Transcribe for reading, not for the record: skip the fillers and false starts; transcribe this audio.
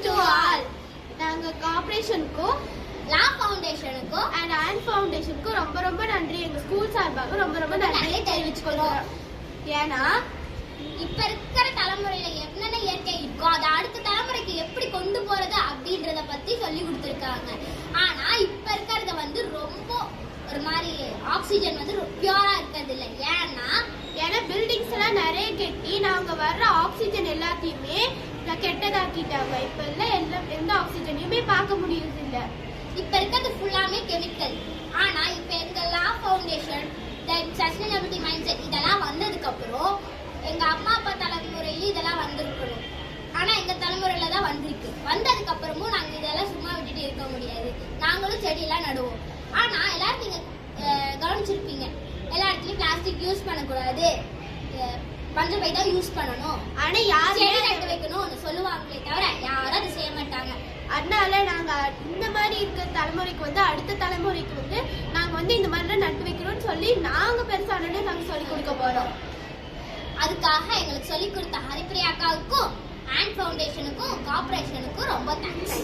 to all. நாங்க கார்ப்பரேஷனுக்கும் லா ஃபவுண்டேஷனுக்கும் and on ஃபவுண்டேஷனுக்கும் ரொம்ப ரொம்ப நன்றி. எங்க ஸ்கூல் சார்பாக ரொம்ப ரொம்ப நன்றி தெரிவிச்சுக்கொள்கிறோம். ஏன்னா இப்ப இருக்கிற தலைமுறையில என்னென்ன இயற்கை இருக்கோ அதை அடுத்த தலைமுறைக்கு எப்படி கொண்டு போறது அப்படின்றத பத்தி சொல்லி கொடுத்துருக்காங்க. ஆனா இப்ப இருக்கிறத வந்து ரொம்ப ஒரு மாதிரி ஆக்சிஜன் வந்து பியூரா இருக்கிறது இல்லை. ஏன்னா பில்டிங்ஸ் எல்லாம் நிறைய கெட்டி நாங்க வர்ற ஆக்சிஜன் எல்லாத்தையுமே கெட்டதாக்கிட்டாங்க. இப்ப எந்த ஆக்சிஜனையுமே பார்க்க முடியறது இல்ல. இப்ப இருக்கிறது ஃபுல்லாமே கெமிக்கல். ஆனா இப்ப எங்க லா ஃபவுண்டேஷன் சஸ்டைனபிலிட்டி மைண்ட் செட் இதெல்லாம் வந்ததுக்கு அப்புறம் எங்க அம்மா அப்பா தலைமுறையில இதெல்லாம் வந்திருக்கணும். ஆனா எங்க தலைமுறையில தான் வந்திருக்கு. வந்ததுக்கு அப்புறமும் நாங்க இதெல்லாம் சும்மா விட்டுட்டு இருக்க முடியாது. நாங்களும் செடியெல்லாம் நடுவோம். ஆனா எல்லாரும் நீங்க கவனிச்சிருப்பீங்க, எல்லா இடத்துலயும் பிளாஸ்டிக் யூஸ் பண்ணக்கூடாது, மஞ்சள் பை தான் யூஸ் பண்ணணும், ஆனா யாரும் செடி நட்டு வைக்கணும்னு சொல்லுவாங்களே தவிர யாரும் அதை செய்ய மாட்டாங்க. அதனால நாங்க இந்த மாதிரி இருக்கிற தலைமுறைக்கு வந்து அடுத்த தலைமுறைக்கு வந்து நாங்க வந்து இந்த மாதிரிலாம் நட்டு வைக்கணும்னு சொல்லி நாங்க பெருசானோட நாங்க சொல்லி கொடுக்க போறோம். அதுக்காக எங்களுக்கு சொல்லி கொடுத்த ஹரிப்பிரியா அக்காவுக்கும் ஆன் ஃபவுண்டேஷனுக்கும் கார்ப்பரேஷனுக்கும் ரொம்ப தேங்க்ஸ்.